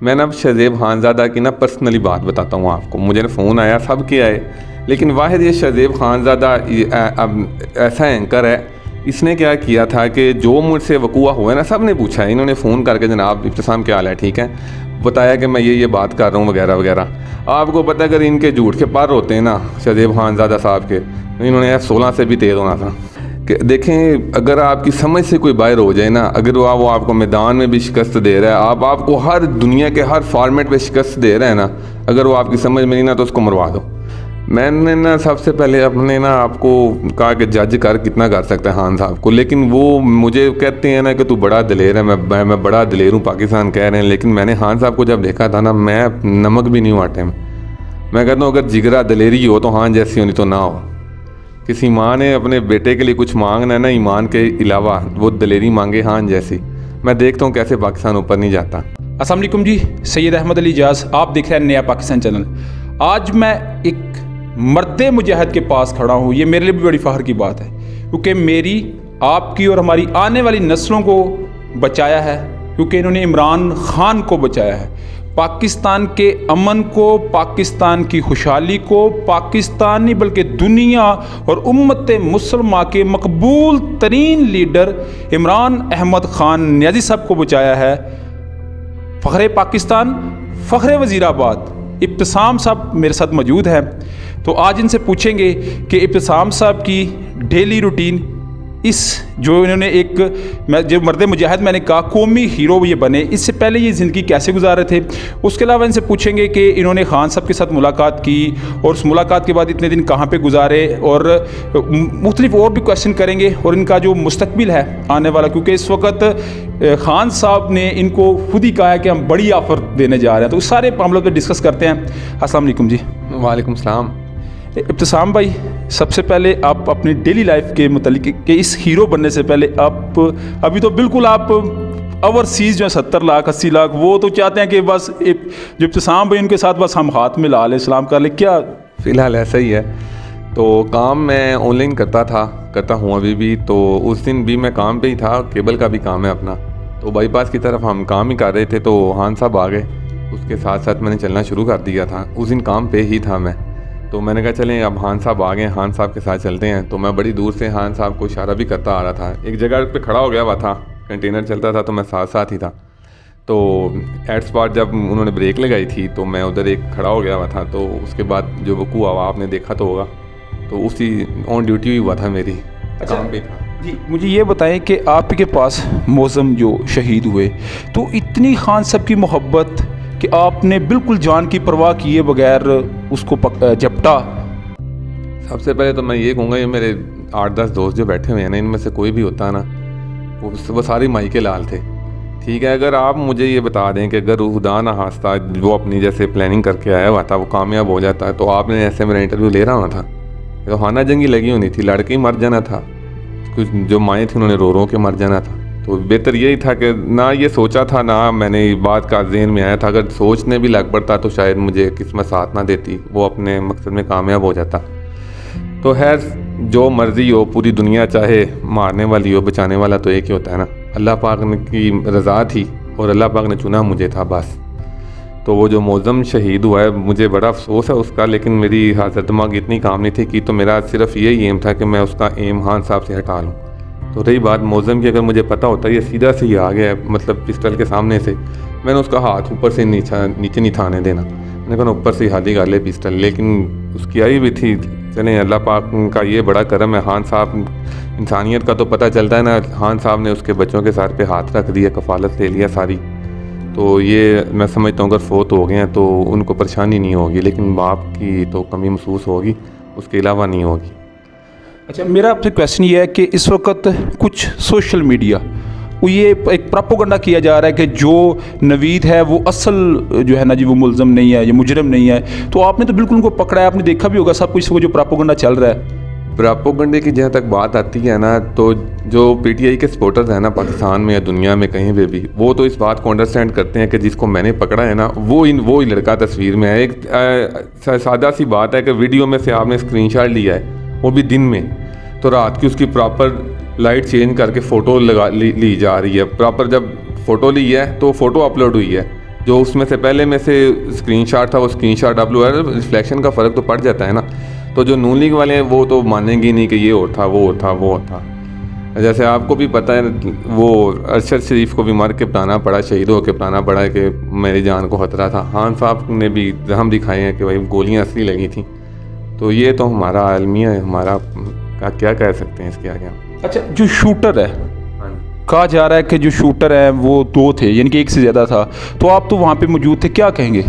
मैं ना शहज़ेब खानज़ादा की ना पर्सनली बात बताता हूँ आपको। मुझे ना फ़ोन आया, सब के आए, लेकिन वाहिद ये शहज़ेब खानज़ादा अब ऐसा एंकर है, इसने क्या किया था कि जो मुझसे वक़ूआ हुआ है ना, सब ने पूछा है। इन्होंने फ़ोन करके जनाब इब्तिसाम क्या हाल है, ठीक है, बताया कि मैं ये बात कर रहा हूँ वगैरह वगैरह। आपको पता है अगर इनके झूठ के पर होते हैं ना शहज़ेब खानज़ादा साहब के, तो इन्होंने F-16 से भी तेज़ होना था। कि देखें, अगर आपकी समझ से कोई बाहर हो जाए ना, अगर वो आपको मैदान में भी शिकस्त दे रहा है, आपको हर दुनिया के हर फॉर्मेट पे शिकस्त दे रहा है ना, अगर वो आपकी समझ में नहीं ना, तो उसको मरवा दो। मैंने ना सबसे पहले अपने ना आपको कहा कि जज कर कितना कर सकता है खान साहब को, लेकिन वो मुझे कहते हैं ना कि तू बड़ा दलेर है। मैं बड़ा दलेर हूँ, पाकिस्तान कह रहे हैं, लेकिन मैंने खान साहब को जब देखा था ना, मैं नमक भी नहीं हूँ आटे में। मैं कहता हूँ अगर जिगरा दलेरी हो तो खान जैसी होनी तो ना हो। किसी माँ ने अपने बेटे के लिए कुछ मांगना है ना, ईमान के अलावा, वो दलेरी मांगे खान जैसी। मैं देखता हूँ कैसे पाकिस्तान ऊपर नहीं जाता। अस्सलाम वालेकुम जी, सैयद अहमद अली इजाज़, आप देख रहे हैं नया पाकिस्तान चैनल। आज मैं एक मर्द मुजाहिद के पास खड़ा हूँ। ये मेरे लिए भी बड़ी फ़ख्र की बात है, क्योंकि मेरी, आपकी और हमारी आने वाली नस्लों को बचाया है, क्योंकि इन्होंने इमरान खान को बचाया है। पाकिस्तान के अमन को, पाकिस्तान की खुशहाली को, पाकिस्तान नहीं बल्कि दुनिया और उम्मत मुसलमा के मकबूल तरीन लीडर इमरान अहमद खान नियाज़ी साहब को बचाया है। फ़ख्र पाकिस्तान, फ़ख्र वज़ीराबाद इब्तिसाम साहब मेरे साथ मौजूद हैं। तो आज इनसे पूछेंगे कि इब्तिसाम साहब की डेली रूटीन, इस जो इन्होंने जो मर्द मुजाहिद मैंने कहा कौमी हीरो ये बने, इससे पहले ये ज़िंदगी कैसे गुजारे थे। उसके अलावा इनसे पूछेंगे कि इन्होंने खान साहब के साथ मुलाकात की और उस मुलाकात के बाद इतने दिन कहाँ पे गुजारे, और मुख्तलिफ और भी क्वेश्चन करेंगे, और इनका जो मुस्तकबिल है आने वाला, क्योंकि इस वक्त खान साहब ने इनको खुद ही कहा है कि हम बड़ी ऑफ़र देने जा रहे हैं। तो उस सारे मामलों पर डिस्कस करते हैं। अस्सलाम वालेकुम जी। वालेकुम सलाम। इब्तिसाम भाई, सबसे पहले आप अपनी डेली लाइफ के मुतालिक के इस हीरो बनने से पहले आप, अभी तो बिल्कुल आप ओवरसीज़ जो है 70 लाख 80 लाख, वो तो चाहते हैं कि बस जो इब्तिसाम भाई उनके साथ बस हम हाथ मिला लें, सलाम कर लें, क्या? फ़िलहाल ऐसा ही है। तो काम मैं ऑनलाइन करता हूँ अभी भी। तो उस दिन भी मैं काम पे ही था, केबल का भी काम है अपना। तो बाईपास की तरफ हम काम ही कर रहे थे, तो खान साहब आ गए। उसके साथ साथ मैंने चलना शुरू कर दिया था। उस दिन काम पे ही था मैं, तो मैंने कहा चलें अब खान साहब आ गए, खान साहब के साथ चलते हैं। तो मैं बड़ी दूर से खान साहब को इशारा भी करता आ रहा था। एक जगह पे खड़ा हो गया हुआ था, कंटेनर चलता था, तो मैं साथ साथ ही था। तो एट स्पॉट जब उन्होंने ब्रेक लगाई थी, तो मैं उधर एक खड़ा हो गया हुआ था। तो उसके बाद जो वकूआ हुआ आपने देखा तो होगा, तो उसी ऑन ड्यूटी हुआ था, मेरी काम पे था जी। मुझे ये बताएं कि आपके पास मौज़म जो शहीद हुए, तो इतनी खान साहब की मोहब्बत कि आपने बिल्कुल जान की परवाह किए बगैर उसको झपटा। सबसे पहले तो मैं ये कहूँगा, ये मेरे 8-10 दोस्त जो बैठे हुए हैं ना, इनमें से कोई भी होता ना, वो सारे माई के लाल थे, ठीक है। अगर आप मुझे ये बता दें कि अगर खुदा ना खास्ता वो अपनी जैसे प्लानिंग करके आया हुआ था, वो कामयाब हो जाता है, तो आपने ऐसे मेरा इंटरव्यू ले रहा होना था, तो खाना जंगी लगी होनी थी, लड़के ही मर जाना था, कुछ जो माएँ थी उन्होंने रो के मर जाना था। तो बेहतर यही था कि ना ये सोचा था, ना मैंने बात का ज़हन में आया था। अगर सोचने भी लग पड़ता तो शायद मुझे किस्मत साथ ना देती, वो अपने मकसद में कामयाब हो जाता। तो खैर, जो मर्ज़ी हो, पूरी दुनिया चाहे मारने वाली हो, बचाने वाला तो एक ही होता है ना। अल्लाह पाक की रज़ा थी और अल्लाह पाक ने चुना मुझे था, बस। तो वो जो मौज़म शहीद हुआ है, मुझे बड़ा अफसोस है उसका, लेकिन मेरी हाज़र दिमाग इतनी काम नहीं थी कि, तो मेरा सिर्फ यही एम था कि मैं उसका एम खान साहब से हटा लूँ। तो रही बात मौज़म की, अगर मुझे पता होता ये सीधा से ही आ गया, मतलब पिस्टल के सामने से, मैंने उसका हाथ ऊपर से नीचे नहीं थाने देना, मैंने कहा ऊपर से हाथ ही कर ले पिस्टल, लेकिन उसकी आई भी थी। चलें, अल्लाह पाक का ये बड़ा करम है। खान साहब, इंसानियत का तो पता चलता है ना, खान साहब ने उसके बच्चों के सर पे हाथ रख दिया, कफ़ालत ले लिया सारी। तो ये मैं समझता हूँ अगर फोत हो गए हैं तो उनको परेशानी नहीं होगी, लेकिन बाप की तो कमी महसूस होगी, उसके अलावा नहीं होगी। अच्छा, मेरा आपसे क्वेश्चन ये है कि इस वक्त कुछ सोशल मीडिया ये एक प्रोपेगेंडा किया जा रहा है कि जो नवीद है वो असल जो है ना जी, वो मुल्ज़म नहीं है, ये मुजरम नहीं है। तो आपने तो बिल्कुल उनको पकड़ा है, आपने देखा भी होगा सब कुछ, वो जो प्रोपेगेंडा चल रहा है। प्रोपेगेंडे की जहाँ तक बात आती है ना, तो जो पीटीआई के सपोर्टर्स हैं ना, पाकिस्तान में या दुनिया में कहीं पे भी, वो तो इस बात को अंडरस्टैंड करते हैं कि जिसको मैंने पकड़ा है ना, वो ही लड़का तस्वीर में है। एक सादा सी बात है कि वीडियो में से आपने स्क्रीनशॉट लिया है, वो भी दिन में, तो रात की उसकी प्रॉपर लाइट चेंज करके फ़ोटो ली जा रही है। प्रॉपर जब फ़ोटो ली है तो फ़ोटो अपलोड हुई है, जो उसमें से पहले में से स्क्रीनशॉट था वो स्क्रीनशॉट अपलोड, रिफ्लेक्शन का फ़र्क तो पड़ जाता है ना। तो जो नून लीग वाले हैं वो तो मानेंगे नहीं कि ये और था वो और था वो और था। जैसे आपको भी पता है वो अरशद शरीफ को भी मार के पिटाना पड़ा, शहीद होकर पिटाना पड़ा कि मेरी जान को खतरा था। खान साहब ने भी जहम दिखाए हैं कि भाई गोलियां असली लगी थी। तो ये तो हमारा आलमिया है, हमारा क्या कह सकते हैं इसके आगे। अच्छा, जो शूटर है, हाँ, कहा जा रहा है कि जो शूटर है वो 2 थे, यानी कि एक से ज़्यादा था, तो आप तो वहाँ पे मौजूद थे, क्या कहेंगे?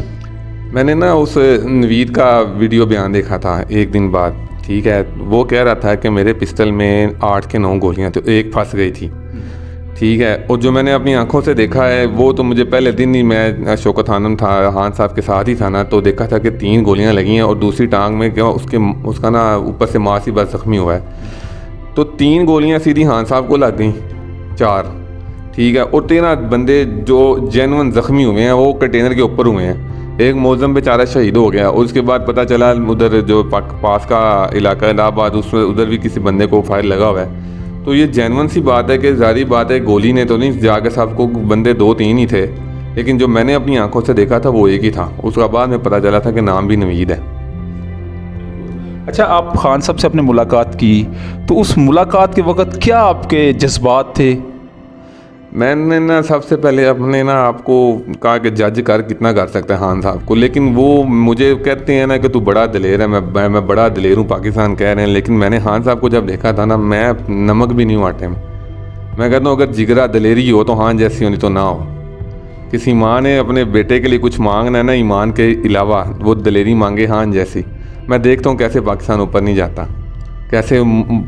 मैंने ना उस नवीद का वीडियो बयान देखा था एक दिन बाद, ठीक है। वो कह रहा था कि मेरे पिस्टल में 8 के 9 गोलियां तो एक फंस गई थी, ठीक है। और जो मैंने अपनी आंखों से देखा है वो तो मुझे पहले दिन ही, मैं शौकत खानम था, खान साहब के साथ ही था ना, तो देखा था कि 3 गोलियां लगी हैं और दूसरी टांग में क्या उसका ना ऊपर से मांस ही बस ज़ख्मी हुआ है। तो 3 गोलियां सीधी खान साहब को लग गई, 4, ठीक है। और 13 बंदे जो जेन्युइन ज़ख्मी हुए हैं वो कंटेनर के ऊपर हुए हैं। एक मौज़म बेचारा शहीद हो गया। और उसके बाद पता चला उधर जो पास का इलाका इलाहाबाद, उसमें उधर भी किसी बंदे को फायर लगा हुआ है। तो ये जेन्युइन सी बात है कि ज़ाहिर बात है गोली ने तो नहीं, जाके साहब को बंदे 2-3 ही थे, लेकिन जो मैंने अपनी आंखों से देखा था वो एक ही था। उसके बाद में पता चला था कि नाम भी नवीद है। अच्छा, आप खान साहब से आपने मुलाकात की, तो उस मुलाकात के वक्त क्या आपके जज्बात थे? मैंने ना सबसे पहले अपने ना आपको कहा कि जज कर कितना कर सकता है खान साहब को, लेकिन वो मुझे कहते हैं ना कि तू बड़ा दलेर है, मैं बड़ा दलेर हूँ, पाकिस्तान कह रहे हैं। लेकिन मैंने खान साहब को जब देखा था ना, मैं नमक भी नहीं हूँ आटे में। मैं कहता हूँ अगर जिगरा दलेरी हो तो हाँ जैसी होनी तो ना हो। किसी माँ ने अपने बेटे के लिए कुछ मांगना है ना ईमान के अलावा, वो दलेरी मांगे हाँ जैसी। मैं देखता हूँ कैसे पाकिस्तान ऊपर नहीं जाता, कैसे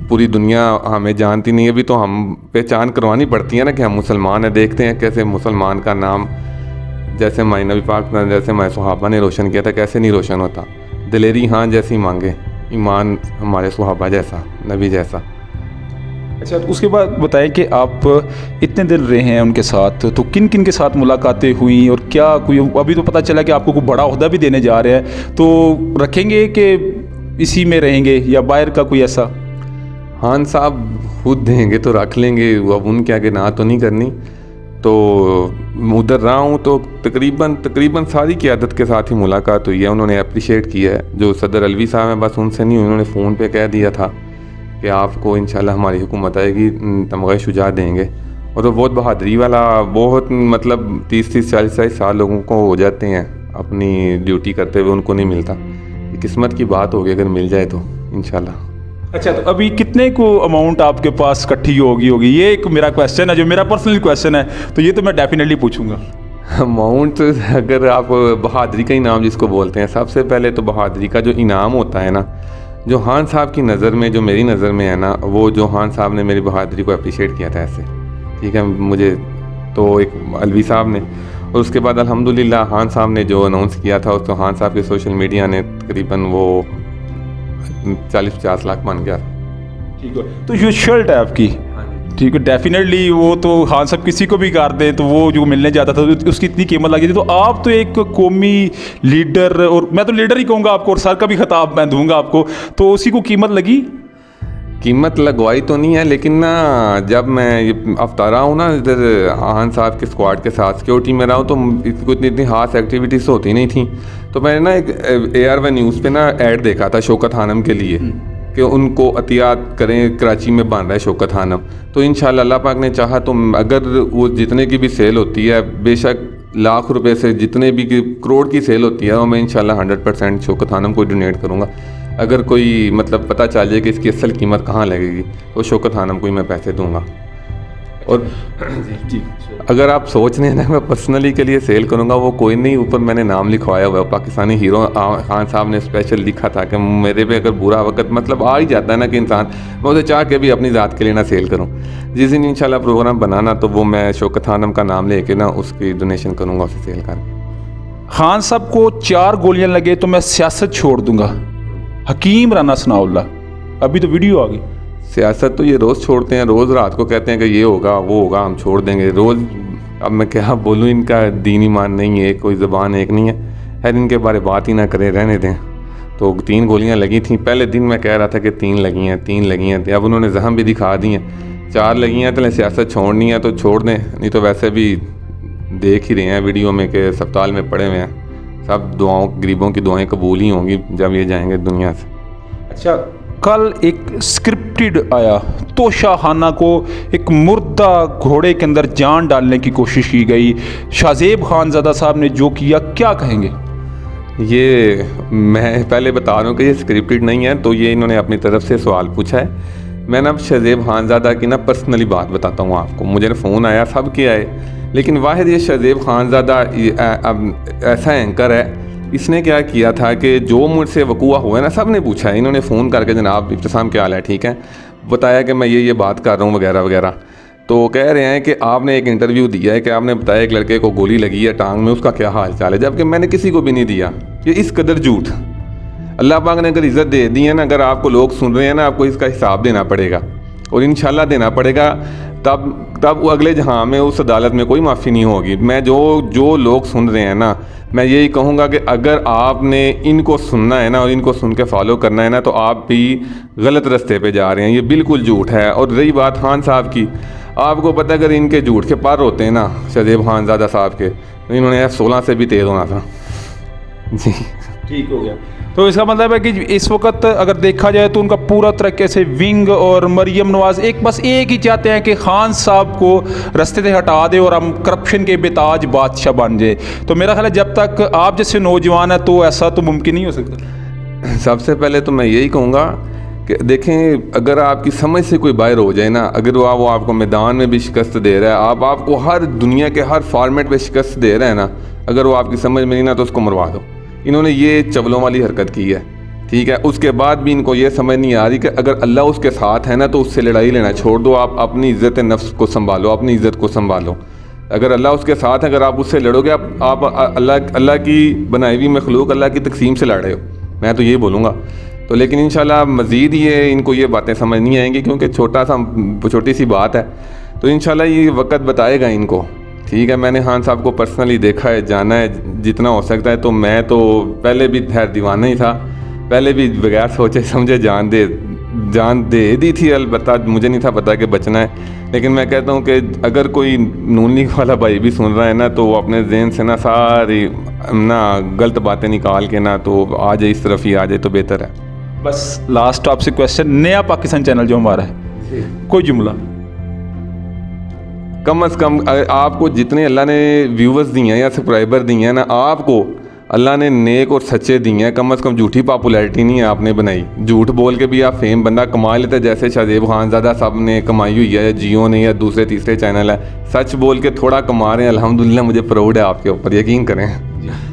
पूरी दुनिया हमें जानती नहीं है। अभी तो हम पहचान करवानी पड़ती है ना कि हम मुसलमान हैं। देखते हैं कैसे मुसलमान का नाम जैसे हमारे नबी पाक जैसे हमारे सहाबा ने रोशन किया था, कैसे नहीं रोशन होता। दिलेरी हाँ जैसी मांगे, ईमान हमारे सहाबा जैसा, नबी जैसा। अच्छा, तो उसके बाद बताएं कि आप इतने दिन रहे हैं उनके साथ, तो किन किन के साथ मुलाकातें हुई और क्या कोई, अभी तो पता चला कि आपको कोई बड़ा ओहदा भी देने जा रहे हैं, तो रखेंगे कि इसी में रहेंगे या बाहर का कोई ऐसा? खान साहब खुद देंगे तो रख लेंगे, अब उनके आगे ना तो नहीं करनी। तो उधर रहा हूँ तो तकरीबन सारी क़यादत के साथ ही मुलाकात हुई है। उन्होंने अप्रिशिएट किया है। जो सदर अलवी साहब हैं बस उनसे नहीं, उन्होंने फ़ोन पे कह दिया था कि आपको इंशाल्लाह हमारी हुकूमत आएगी तमग़ा शुजा देंगे। और तो बहुत बहादरी वाला, बहुत मतलब 30-40 साल लोगों को हो जाते हैं अपनी ड्यूटी करते हुए, उनको नहीं मिलता। ये किस्मत की बात होगी, अगर मिल जाए तो इंशाल्लाह। अच्छा, तो अभी कितने को अमाउंट आपके पास इकट्ठी होगी? ये एक मेरा क्वेश्चन है, जो मेरा पर्सनल क्वेश्चन है, तो ये तो मैं डेफिनेटली पूछूंगा। अमाउंट अगर आप बहादरी का इनाम जिसको बोलते हैं, सबसे पहले तो बहादरी का जो इनाम होता है ना, जो खान साहब की नज़र में, जो मेरी नज़र में है ना, वो जो खान साहब ने मेरी बहादरी को अप्रिशिएट किया था ऐसे, ठीक है, मुझे तो एक अलवी साहब ने, और उसके बाद अल्हम्दुलिल्लाह खान साहब ने जो अनाउंस किया था, उसको खान साहब के सोशल मीडिया ने तकरीबन वो 40-50 लाख बन गया। ठीक है, तो जो शर्ट है आपकी, ठीक है, डेफिनेटली वो तो खान साहब किसी को भी कर दे तो वो जो मिलने जाता था उसकी इतनी कीमत लगी थी। तो आप तो एक कौमी लीडर, और मैं तो लीडर ही कहूँगा आपको, और सर का भी खिताब मैं दूंगा आपको, तो उसी को कीमत लगी? कीमत लगवाई तो नहीं है, लेकिन ना जब मैं ये हफ्ता रहा हूँ ना इधर खान साहब के स्क्वाड के साथ सिक्योरिटी में रहा हूँ, तो इसको इतनी खास एक्टिविटीज़ होती नहीं थी। तो मैंने ना एक ARY न्यूज़ पे ना ऐड देखा था शौकत खानम के लिए कि उनको अतियात करें, कराची में बन रहा है शौकत खानम। तो इंशाल्लाह अल्लाह पाक ने चाहा तो अगर वो जितने की भी सेल होती है, बेशक लाख रुपए से जितने भी करोड़ की सेल होती है, वो मैं इंशाल्लाह 100% शौकत खानम को डोनेट करूँगा। अगर कोई मतलब पता चल जाए कि इसकी असल कीमत कहाँ लगेगी, तो शौकत खानम को ही मैं पैसे दूँगा। और जी, अगर आप सोच रहे हैं ना मैं पर्सनली के लिए सेल करूँगा, वो कोई नहीं, ऊपर मैंने नाम लिखवाया हुआ है। पाकिस्तानी हीरो खान साहब ने स्पेशल लिखा था कि मेरे पे अगर बुरा वक्त मतलब आ ही जाता है ना कि इंसान, मैं उसे चाह के भी अपनी ज़ात के लिए ना सेल करूँ। जिस दिन इंशाल्लाह प्रोग्राम बनाना, तो वो मैं शौकत खानम का नाम लेके ना उसकी डोनेशन करूँगा, उसे सेल कर। खान साहब को 4 गोलियां लगे तो मैं सियासत छोड़ दूंगा, हकीम राना सनाउल्लाह, अभी तो वीडियो आ गई। सियासत तो ये रोज़ छोड़ते हैं, रोज़ रात को कहते हैं कि ये होगा वो होगा, हम छोड़ देंगे रोज़। अब मैं क्या बोलूँ, इनका दीन ईमान नहीं है, कोई ज़बान एक नहीं है, खैर इनके बारे बात ही ना करें, रहने दें। तो 3 गोलियां लगी थी, पहले दिन मैं कह रहा था कि 3 लगी हैं, अब उन्होंने जहम भी दिखा दी हैं, 4 लगी हैं। तो सियासत छोड़नी है तो छोड़ दें, नहीं तो वैसे भी देख ही रहे हैं वीडियो में कि अस्पताल में पड़े हुए हैं। सब दुआओं, गरीबों की दुआएं कबूल ही होंगी जब ये जाएंगे दुनिया से। अच्छा, कल एक स्क्रिप्टेड आया, तोशाखाना को एक मुर्दा घोड़े के अंदर जान डालने की कोशिश की गई, शाहजेब खानज़ादा साहब ने जो किया, क्या कहेंगे? ये मैं पहले बता रहा हूँ कि ये स्क्रिप्टेड नहीं है, तो ये इन्होंने अपनी तरफ से सवाल पूछा है। मैं ना शाहजेब खानज़ादा की ना पर्सनली बात बताता हूँ आपको। मुझे ना फ़ोन आया, सब के आए, लेकिन वाहिद ये शाहजेब खानज़ादा ऐसा एंकर है, इसने क्या किया था कि जो मुझसे वकूआ हुआ है ना, सब ने पूछा है। इन्होंने फ़ोन करके जनाब इब्तिसाम क्या हाल है, ठीक है, बताया कि मैं ये बात कर रहा हूँ वगैरह वगैरह। तो कह रहे हैं कि आपने एक इंटरव्यू दिया है कि आपने बताया एक लड़के को गोली लगी है टांग में, उसका क्या हाल चाल है, जबकि मैंने किसी को भी नहीं दिया। ये इस कदर झूठ। अल्लाह पाक ने अगर इज़्ज़त दे दी है ना, अगर आपको लोग सुन रहे हैं ना, आपको इसका हिसाब देना पड़ेगा और इंशाल्लाह देना पड़ेगा। तब वो अगले जहाँ में उस अदालत में कोई माफ़ी नहीं होगी। मैं जो लोग सुन रहे हैं ना, मैं यही कहूँगा कि अगर आपने इनको सुनना है ना और इनको सुन के फॉलो करना है ना, तो आप भी गलत रास्ते पे जा रहे हैं। ये बिल्कुल झूठ है। और रही बात खान साहब की, आपको पता है अगर इनके झूठ के पार होते हैं ना शाहजेब खानज़ादा साहब के, तो इन्होंने F-16 से भी तेज़ होना था। जी, ठीक हो गया। तो इसका मतलब है कि इस वक्त अगर देखा जाए तो उनका पूरा तरीके से विंग और मरियम नवाज़ बस एक ही चाहते हैं कि खान साहब को रास्ते से हटा दे और हम करप्शन के बेताज बादशाह बन जाए। तो मेरा ख्याल है जब तक आप जैसे नौजवान हैं तो ऐसा तो मुमकिन नहीं हो सकता। सबसे पहले तो मैं यही कहूँगा कि देखें, अगर आपकी समझ से कोई बाहर हो जाए ना, अगर वो आपको मैदान में भी शिकस्त दे रहा है, आपको हर दुनिया के हर फॉर्मेट पे शिकस्त दे रहा है ना, अगर वो आपकी समझ में नहीं ना, तो उसको मरवा दो। इन्होंने ये चवलों वाली हरकत की है, ठीक है। उसके बाद भी इनको ये समझ नहीं आ रही कि अगर अल्लाह उसके साथ है ना, तो उससे लड़ाई लेना छोड़ दो। आप अपनी इज़्ज़त नफ्स को संभालो, अपनी इज़्ज़त को संभालो। अगर अल्लाह उसके साथ है, अगर आप उससे लड़ोगे, आप अल्लाह की बनाई हुई मखलूक, अल्लाह की तकसीम से लड़ रहे हो। मैं तो ये बोलूँगा। तो लेकिन इंशाल्लाह मज़ीद इनको ये बातें समझ नहीं आएंगी, क्योंकि छोटी सी बात है। तो इंशाल्लाह ये वक्त बताएगा इनको, ठीक है। मैंने खान साहब को पर्सनली देखा है, जाना है जितना हो सकता है। तो मैं तो पहले भी खैर दीवाना ही था, पहले भी बगैर सोचे समझे जान दे दी थी। अलबत्ता मुझे नहीं था पता कि बचना है। लेकिन मैं कहता हूँ कि अगर कोई नून लीग वाला भाई भी सुन रहा है ना, तो वो अपने जहन से ना सारी ना गलत बातें निकाल के ना तो आ जाए, इस तरफ ही आ जाए तो बेहतर है। बस लास्ट आपसे क्वेश्चन, नया पाकिस्तान चैनल जो हमारा है, कोई जुमला कम से कम आपको जितने अल्लाह ने व्यूवर्स दिए हैं या सब्सक्राइबर दिए हैं ना, आपको अल्लाह ने नेक और सच्चे दिए हैं। कम से कम झूठी पॉपुलैरिटी नहीं है आपने बनाई। झूठ बोल के भी आप फेम बंदा कमा लेते, जैसे शाहजेब खानज़ादा साहब ने कमाई हुई है, या जियो ने, या दूसरे तीसरे चैनल है। सच बोल के थोड़ा कमा रहे हैं, अल्हम्दुलिल्लाह। मुझे प्राउड है आपके ऊपर, यकीन करें।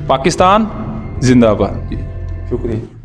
पाकिस्तान जिंदाबाद। शुक्रिया।